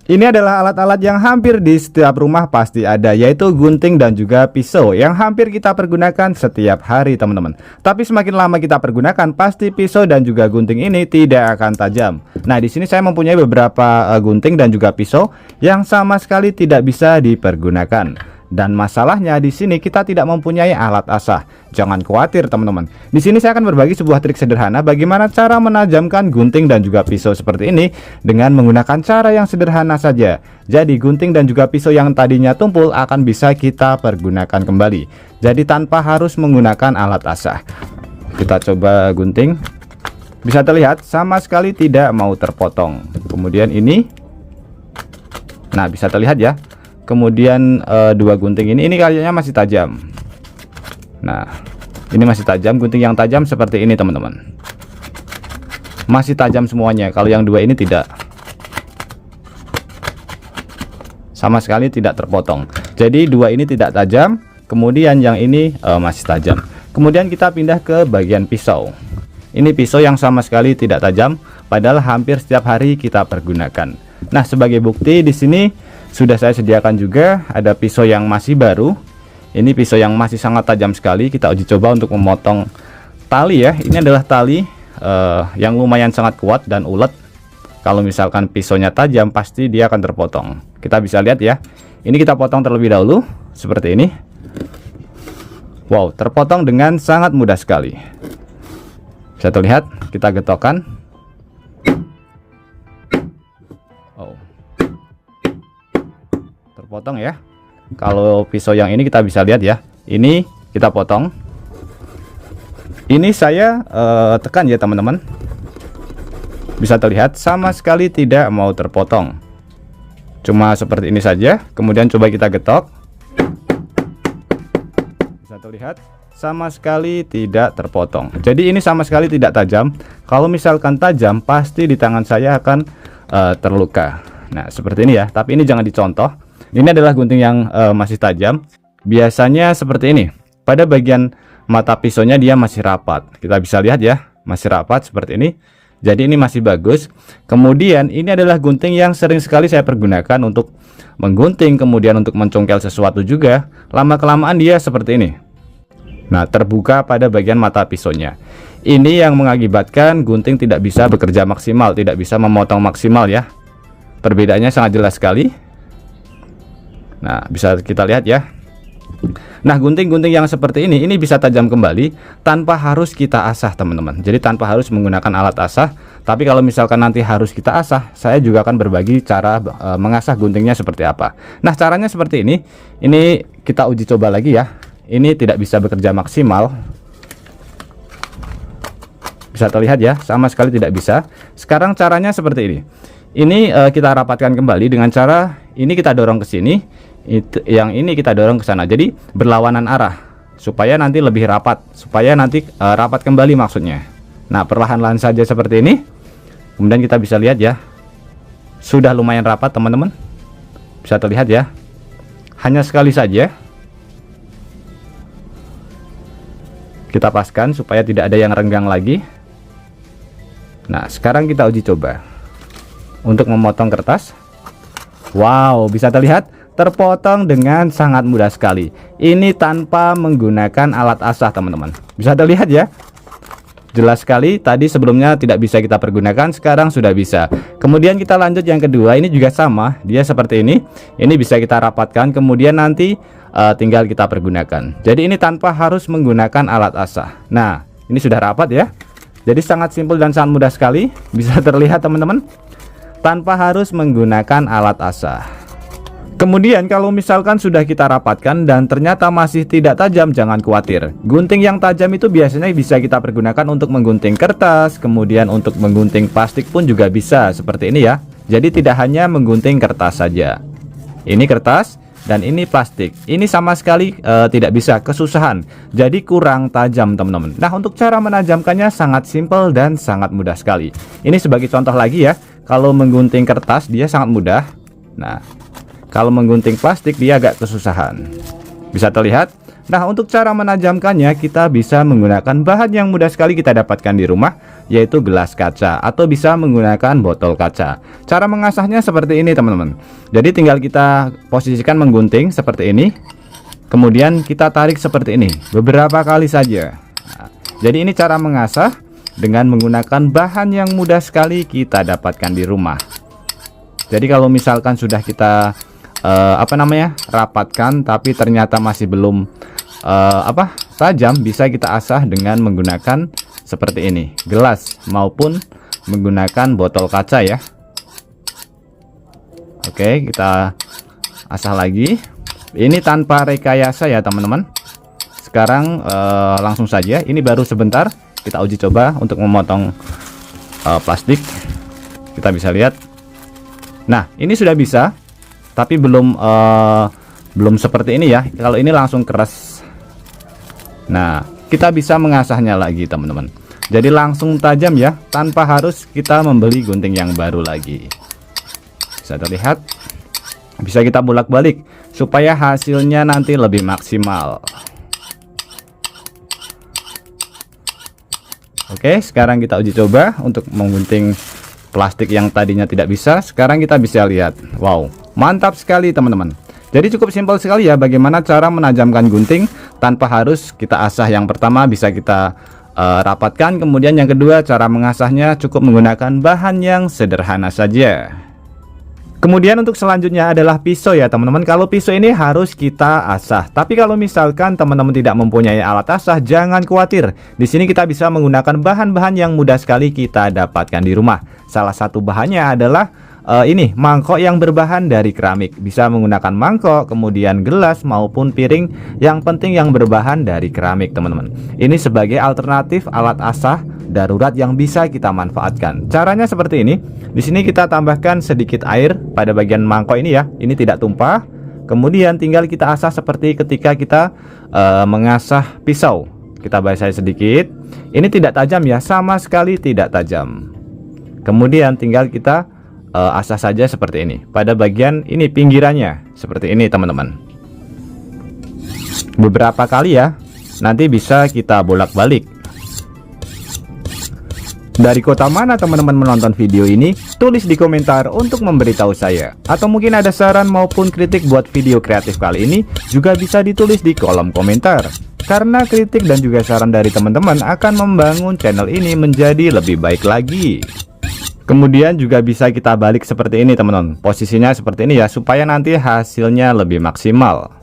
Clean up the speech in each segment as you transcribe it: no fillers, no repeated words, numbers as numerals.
Ini adalah alat-alat yang hampir di setiap rumah pasti ada, yaitu gunting dan juga pisau yang hampir kita pergunakan setiap hari teman-teman. Tapi semakin lama kita pergunakan, pasti pisau dan juga gunting ini tidak akan tajam. Nah, di sini saya mempunyai beberapa gunting dan juga pisau yang sama sekali tidak bisa dipergunakan. Dan masalahnya di sini kita tidak mempunyai alat asah. Jangan khawatir teman-teman. Di sini saya akan berbagi sebuah trik sederhana bagaimana cara menajamkan gunting dan juga pisau seperti ini dengan menggunakan cara yang sederhana saja. Jadi gunting dan juga pisau yang tadinya tumpul akan bisa kita pergunakan kembali. Jadi tanpa harus menggunakan alat asah. Kita coba gunting. Bisa terlihat sama sekali tidak mau terpotong. Kemudian ini. Nah, bisa terlihat ya. Kemudian dua gunting ini kayaknya masih tajam. Nah, ini masih tajam. Gunting yang tajam seperti ini teman-teman, masih tajam semuanya. Kalau yang dua ini tidak, sama sekali tidak terpotong. Jadi dua ini tidak tajam. Kemudian yang ini masih tajam. Kemudian kita pindah ke bagian pisau. Ini pisau yang sama sekali tidak tajam, padahal hampir setiap hari kita pergunakan. Nah, sebagai bukti di sini sudah saya sediakan juga ada pisau yang masih baru. Ini pisau yang masih sangat tajam sekali. Kita uji coba untuk memotong tali ya. Ini adalah tali yang lumayan sangat kuat dan ulet. Kalau misalkan pisaunya tajam, pasti dia akan terpotong. Kita bisa lihat ya. Ini kita potong terlebih dahulu seperti ini. Wow, terpotong dengan sangat mudah sekali. Bisa terlihat, kita getokkan. Potong ya. Kalau pisau yang ini kita bisa lihat ya, ini kita potong. Ini saya tekan ya teman-teman, bisa terlihat sama sekali tidak mau terpotong, cuma seperti ini saja. Kemudian coba kita getok, bisa terlihat sama sekali tidak terpotong. Jadi ini sama sekali tidak tajam. Kalau misalkan tajam, pasti di tangan saya akan terluka. Nah, seperti ini ya, tapi ini jangan dicontoh. Ini adalah gunting yang masih tajam. Biasanya seperti ini. Pada bagian mata pisaunya dia masih rapat. Kita bisa lihat ya, masih rapat seperti ini. Jadi ini masih bagus. Kemudian ini adalah gunting yang sering sekali saya pergunakan untuk menggunting, kemudian untuk mencongkel sesuatu juga. Lama-kelamaan dia seperti ini. Nah, terbuka pada bagian mata pisaunya. Ini yang mengakibatkan gunting tidak bisa bekerja maksimal, tidak bisa memotong maksimal ya. Perbedaannya sangat jelas sekali. Nah, bisa kita lihat ya. Nah, gunting-gunting yang seperti ini bisa tajam kembali tanpa harus kita asah teman-teman. Jadi tanpa harus menggunakan alat asah. Tapi kalau misalkan nanti harus kita asah, saya juga akan berbagi cara mengasah guntingnya seperti apa. Nah, caranya seperti ini. Ini kita uji coba lagi ya. Ini tidak bisa bekerja maksimal. Bisa terlihat ya, sama sekali tidak bisa. Sekarang caranya seperti ini. Ini kita rapatkan kembali dengan cara ini kita dorong ke sini. Yang ini kita dorong ke sana, jadi berlawanan arah supaya nanti lebih rapat, supaya nanti rapat kembali maksudnya. Nah, perlahan-lahan saja seperti ini. Kemudian kita bisa lihat ya, sudah lumayan rapat teman-teman. Bisa terlihat ya, hanya sekali saja kita paskan supaya tidak ada yang renggang lagi. Nah, sekarang kita uji coba untuk memotong kertas. Wow, bisa terlihat terpotong dengan sangat mudah sekali. Ini tanpa menggunakan alat asah teman-teman. Bisa terlihat ya, jelas sekali. Tadi sebelumnya tidak bisa kita pergunakan, sekarang sudah bisa. Kemudian kita lanjut yang kedua. Ini juga sama, dia seperti ini. Ini bisa kita rapatkan, kemudian nanti tinggal kita pergunakan. Jadi ini tanpa harus menggunakan alat asah. Nah, ini sudah rapat ya. Jadi sangat simpel dan sangat mudah sekali. Bisa terlihat teman-teman, tanpa harus menggunakan alat asah. Kemudian kalau misalkan sudah kita rapatkan dan ternyata masih tidak tajam, jangan khawatir. Gunting yang tajam itu biasanya bisa kita pergunakan untuk menggunting kertas, kemudian untuk menggunting plastik pun juga bisa seperti ini ya. Jadi tidak hanya menggunting kertas saja. Ini kertas dan ini plastik. Ini sama sekali tidak bisa, kesusahan. Jadi kurang tajam teman-teman. Nah, untuk cara menajamkannya sangat simpel dan sangat mudah sekali. Ini sebagai contoh lagi ya. Kalau menggunting kertas dia sangat mudah. Nah, kalau menggunting plastik dia agak kesusahan. Bisa terlihat Nah, untuk cara menajamkannya kita bisa menggunakan bahan yang mudah sekali kita dapatkan di rumah, yaitu gelas kaca, atau bisa menggunakan botol kaca. Cara mengasahnya seperti ini teman-teman. Jadi tinggal kita posisikan menggunting seperti ini, kemudian kita tarik seperti ini beberapa kali saja. Nah, jadi ini cara mengasah dengan menggunakan bahan yang mudah sekali kita dapatkan di rumah. Jadi kalau misalkan sudah kita rapatkan tapi ternyata masih belum tajam, bisa kita asah dengan menggunakan seperti ini, gelas maupun menggunakan botol kaca ya. Oke, kita asah lagi. Ini tanpa rekayasa ya teman-teman. Sekarang langsung saja, ini baru sebentar kita uji coba untuk memotong plastik. Kita bisa lihat. Nah, ini sudah bisa, tapi belum seperti ini ya. Kalau ini langsung keras. Nah, kita bisa mengasahnya lagi teman-teman. Jadi langsung tajam ya, tanpa harus kita membeli gunting yang baru lagi. Bisa terlihat, bisa kita bolak-balik supaya hasilnya nanti lebih maksimal. Oke, sekarang kita uji coba untuk menggunting plastik yang tadinya tidak bisa. Sekarang kita bisa lihat, wow, mantap sekali teman-teman. Jadi cukup simpel sekali ya bagaimana cara menajamkan gunting tanpa harus kita asah. Yang pertama bisa kita rapatkan, kemudian yang kedua cara mengasahnya cukup menggunakan bahan yang sederhana saja. Kemudian untuk selanjutnya adalah pisau ya teman-teman. Kalau pisau ini harus kita asah. Tapi kalau misalkan teman-teman tidak mempunyai alat asah, jangan khawatir. Di sini kita bisa menggunakan bahan-bahan yang mudah sekali kita dapatkan di rumah. Salah satu bahannya adalah ini mangkok yang berbahan dari keramik. Bisa menggunakan mangkok, kemudian gelas maupun piring. Yang penting yang berbahan dari keramik teman-teman. Ini sebagai alternatif alat asah darurat yang bisa kita manfaatkan. Caranya seperti ini. Di sini kita tambahkan sedikit air pada bagian mangkok ini ya. Ini tidak tumpah. Kemudian tinggal kita asah seperti ketika kita mengasah pisau. Kita basahi sedikit. Ini tidak tajam ya, sama sekali tidak tajam. Kemudian tinggal kita asah saja seperti ini. Pada bagian ini pinggirannya seperti ini teman-teman. Beberapa kali ya. Nanti bisa kita bolak-balik. Dari kota mana teman-teman menonton video ini? Tulis di komentar untuk memberitahu saya. Atau mungkin ada saran maupun kritik buat video kreatif kali ini, juga bisa ditulis di kolom komentar. Karena kritik dan juga saran dari teman-teman akan membangun channel ini menjadi lebih baik lagi. Kemudian juga bisa kita balik seperti ini teman-teman. Posisinya seperti ini ya, supaya nanti hasilnya lebih maksimal.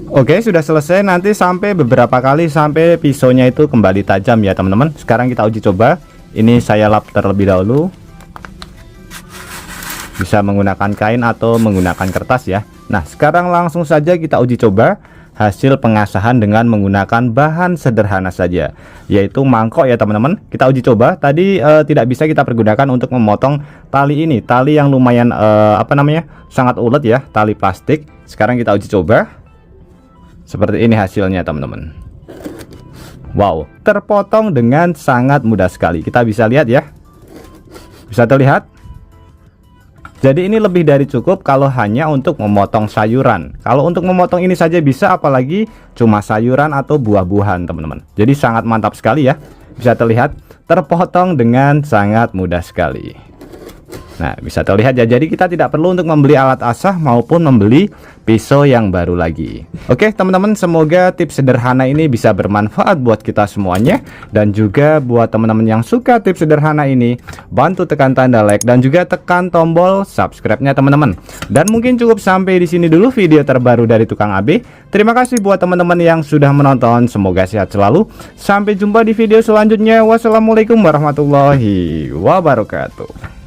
Oke, sudah selesai. Nanti sampai beberapa kali sampai pisaunya itu kembali tajam ya teman-teman. Sekarang kita uji coba. Ini saya lap terlebih dahulu. Bisa menggunakan kain atau menggunakan kertas ya. Nah, sekarang langsung saja kita uji coba hasil pengasahan dengan menggunakan bahan sederhana saja, yaitu mangkok ya teman-teman. Kita uji coba. Tadi tidak bisa kita pergunakan untuk memotong tali ini, tali yang lumayan sangat ulet ya, tali plastik. Sekarang kita uji coba. Seperti ini hasilnya teman-teman. Wow, terpotong dengan sangat mudah sekali. Kita bisa lihat ya. Bisa terlihat. Jadi ini lebih dari cukup kalau hanya untuk memotong sayuran. Kalau untuk memotong ini saja bisa, apalagi cuma sayuran atau buah-buahan teman-teman. Jadi sangat mantap sekali ya. Bisa terlihat terpotong dengan sangat mudah sekali. Nah, bisa terlihat ya. Jadi kita tidak perlu untuk membeli alat asah maupun membeli pisau yang baru lagi. Oke teman-teman, semoga tips sederhana ini bisa bermanfaat buat kita semuanya. Dan juga buat teman-teman yang suka tips sederhana ini, bantu tekan tanda like dan juga tekan tombol subscribe-nya teman-teman. Dan mungkin cukup sampai di sini dulu video terbaru dari Tukang AB. Terima kasih buat teman-teman yang sudah menonton. Semoga sehat selalu. Sampai jumpa di video selanjutnya. Wassalamualaikum warahmatullahi wabarakatuh.